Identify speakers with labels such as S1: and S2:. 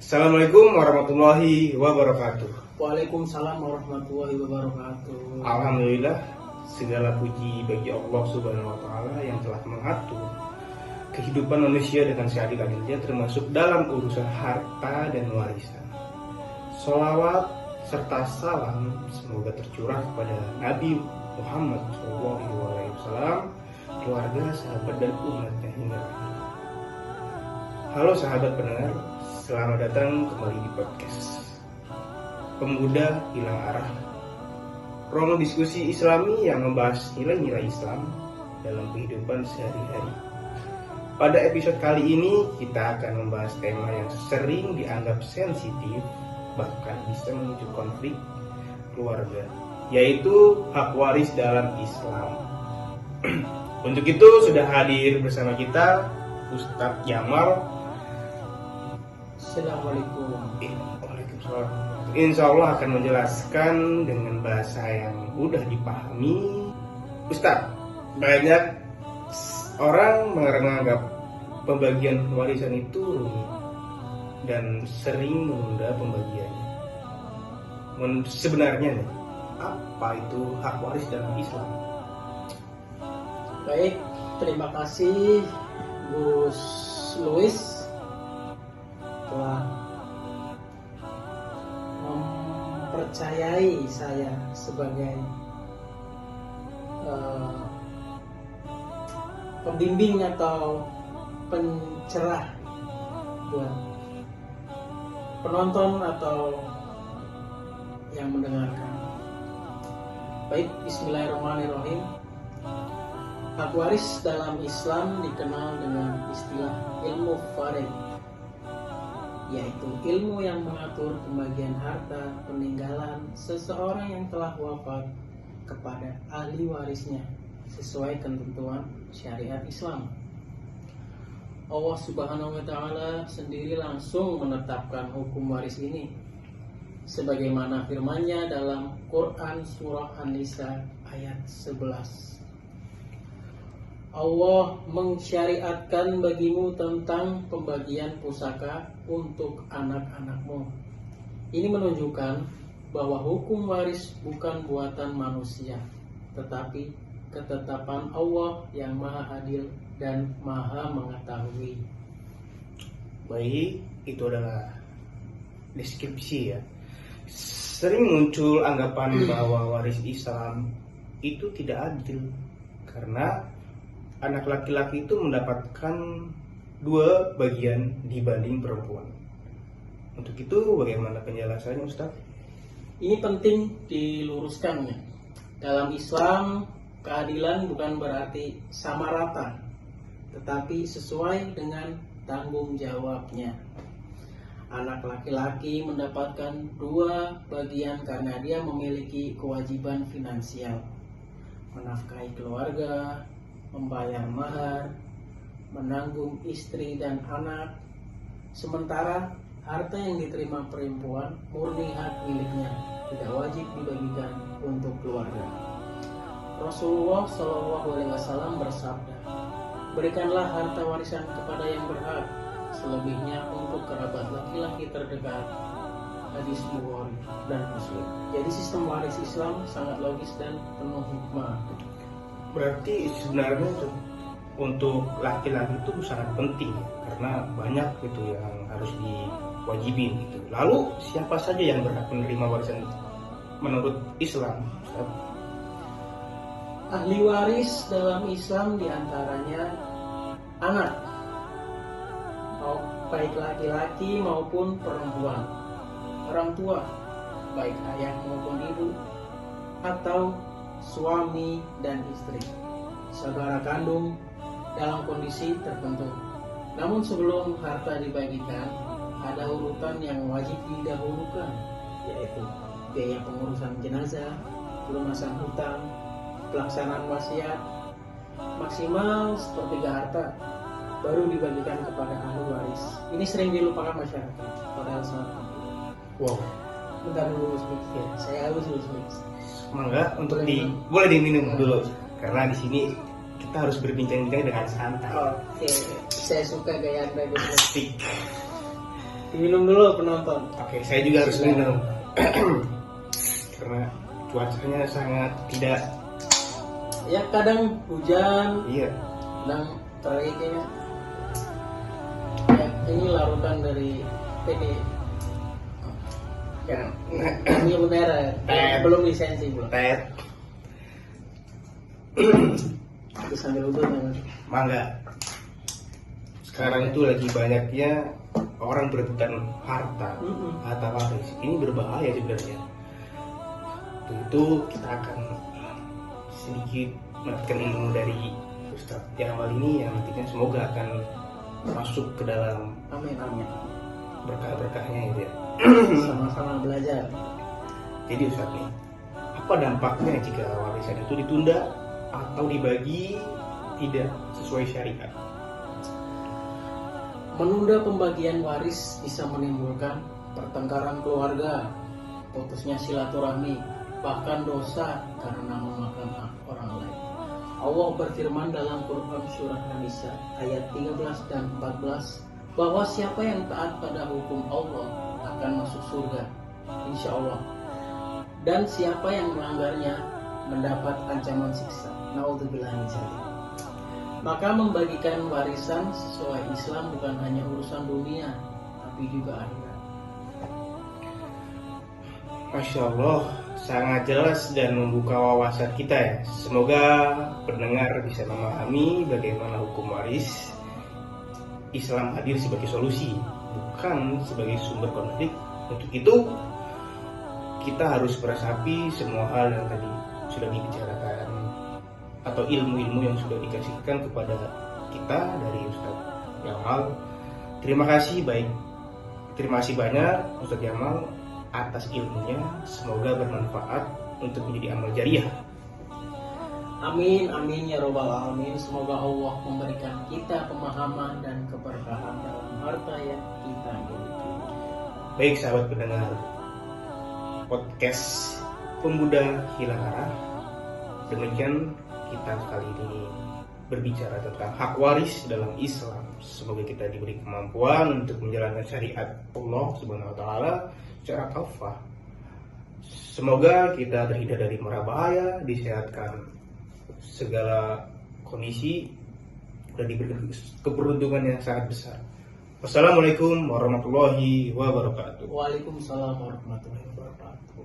S1: Assalamualaikum warahmatullahi wabarakatuh.
S2: Waalaikumsalam warahmatullahi wabarakatuh.
S1: Alhamdulillah, segala puji bagi Allah Subhanahu wa taala yang telah mengatur kehidupan manusia dengan seadil-adilnya, termasuk dalam urusan harta dan warisan. Sholawat serta salam semoga tercurah kepada Nabi Muhammad SAW, keluarga, sahabat dan umatnya hingga akhir. Halo sahabat pendengar, selamat datang kembali di podcast Pemuda Hilang Arah, ruang diskusi Islami yang membahas nilai-nilai Islam dalam kehidupan sehari-hari. Pada episode kali ini kita akan membahas tema yang sering dianggap sensitif, bahkan bisa memicu konflik keluarga, yaitu hak waris dalam Islam. Untuk itu sudah hadir bersama kita Ustadz Jamal.
S2: Assalamualaikum.
S1: Waalaikumsalam. Insya Allah akan menjelaskan dengan bahasa yang mudah dipahami. Ustadz, banyak orang menganggap pembagian warisan itu rumit dan sering menunda pembagiannya. Sebenarnya nih, apa itu hak waris dalam Islam?
S2: Baik, terima kasih Gus Luis telah mempercayai saya sebagai pembimbing atau pencerah buat penonton atau yang mendengarkan. Baik, bismillahirrahmanirrahim. Hak waris dalam Islam dikenal dengan istilah ilmu faraid, yaitu ilmu yang mengatur pembagian harta peninggalan seseorang yang telah wafat kepada ahli warisnya sesuai ketentuan syariat Islam. Allah Subhanahu wa taala sendiri langsung menetapkan hukum waris ini sebagaimana firman-Nya dalam Quran surah An-Nisa ayat 11. Allah mensyariatkan bagimu tentang pembagian pusaka untuk anak-anakmu. Ini menunjukkan bahwa hukum waris bukan buatan manusia, tetapi ketetapan Allah yang maha adil dan maha mengetahui.
S1: Baik, itu adalah deskripsi ya. Sering muncul anggapan bahwa waris Islam itu tidak adil karena anak laki-laki itu mendapatkan 2 bagian dibanding perempuan. Untuk itu bagaimana penjelasannya, Ustaz?
S2: Ini penting diluruskan ya. Dalam Islam, keadilan bukan berarti sama rata, tetapi sesuai dengan tanggung jawabnya. Anak laki-laki mendapatkan 2 bagian karena dia memiliki kewajiban finansial, menafkahi keluarga, membayar mahar, menanggung istri dan anak. Sementara harta yang diterima perempuan murni hak miliknya, tidak wajib dibagikan untuk keluarga. Rasulullah SAW bersabda, berikanlah harta warisan kepada yang berhak, selebihnya untuk kerabat laki-laki terdekat. Hadis Bukhari dan Muslim. Jadi sistem waris Islam sangat logis dan penuh hikmah.
S1: Berarti sebenarnya untuk laki-laki itu sangat penting karena banyak gitu yang harus diwajibin gitu. Lalu siapa saja yang berhak menerima warisan menurut Islam?
S2: Ahli waris dalam Islam diantaranya anak, baik laki-laki maupun perempuan, orang tua, baik ayah maupun ibu, atau suami dan istri, saudara kandung dalam kondisi tertentu. Namun sebelum harta dibagikan, ada urutan yang wajib didahulukan, yaitu biaya pengurusan jenazah, pelunasan hutang, pelaksanaan wasiat, maksimal 1/3 harta baru dibagikan kepada ahli waris. Ini sering dilupakan masyarakat, padahal sangat penting.
S1: Wow.
S2: Bentar dulu sedikit, saya harus dulu.
S1: Mangga untuk boleh diminum dulu karena di sini kita harus berbincang-bincang dengan santai.
S2: Oke, saya suka gaya Anda.
S1: Asik.
S2: Diminum dulu penonton.
S1: Oke, saya juga harus minum. Karena cuacanya sangat tidak.
S2: Ya kadang hujan,
S1: Iya.
S2: kadang terik ya. Ya, ini larutan dari PD. Ya, ini bener belum lisensi belum.
S1: Tet.
S2: Itu sambil udut ya.
S1: Mangga. Sekarang itu lagi banyaknya orang berebutan harta, harta waris. Ini berbahaya sebenarnya. Itu kita akan sedikit mendapatkan ilmu dari Ustadz Jamal ini yang nantinya semoga akan masuk ke dalam
S2: Amin amin.
S1: berkah-berkahnya gitu ya.
S2: Sama-sama belajar.
S1: Jadi Ustadz nih, apa dampaknya jika warisan itu ditunda atau dibagi tidak sesuai syariat?
S2: Menunda pembagian waris bisa menimbulkan pertengkaran keluarga, putusnya silaturahmi, bahkan dosa karena memakan hak orang lain. Allah berfirman dalam Quran surah An-Nisa ayat 13 dan 14 bahwa siapa yang taat pada hukum Allah akan masuk surga, insya Allah. Dan siapa yang melanggarnya mendapat ancaman siksa. Naudzubillah min dzalik. Maka membagikan warisan sesuai Islam bukan hanya urusan dunia, tapi juga akhirat.
S1: Masya Allah, sangat jelas dan membuka wawasan kita ya. Semoga pendengar bisa memahami bagaimana hukum waris. Islam hadir sebagai solusi, bukan sebagai sumber konflik. Untuk itu, kita harus meresapi semua hal yang tadi sudah dibicarakan atau ilmu-ilmu yang sudah dikasihkan kepada kita dari Ustadz Jamal. Terima kasih banyak Ustadz Jamal atas ilmunya. Semoga bermanfaat untuk menjadi amal jariah.
S2: Amin, amin ya robbal alamin. Semoga Allah memberikan kita pemahaman dan keberkahan dalam harta yang kita miliki.
S1: Baik sahabat pendengar podcast Pemuda Hilang Arah, demikian kita kali ini berbicara tentang hak waris dalam Islam. Semoga kita diberi kemampuan untuk menjalankan syariat Allah Subhanahu wa taala secara kafah. Semoga kita terhindar dari mara bahaya, disehatkan segala kondisi, dan diberi keberuntungan yang sangat besar. Wassalamualaikum warahmatullahi wabarakatuh.
S2: Waalaikumsalam warahmatullahi wabarakatuh.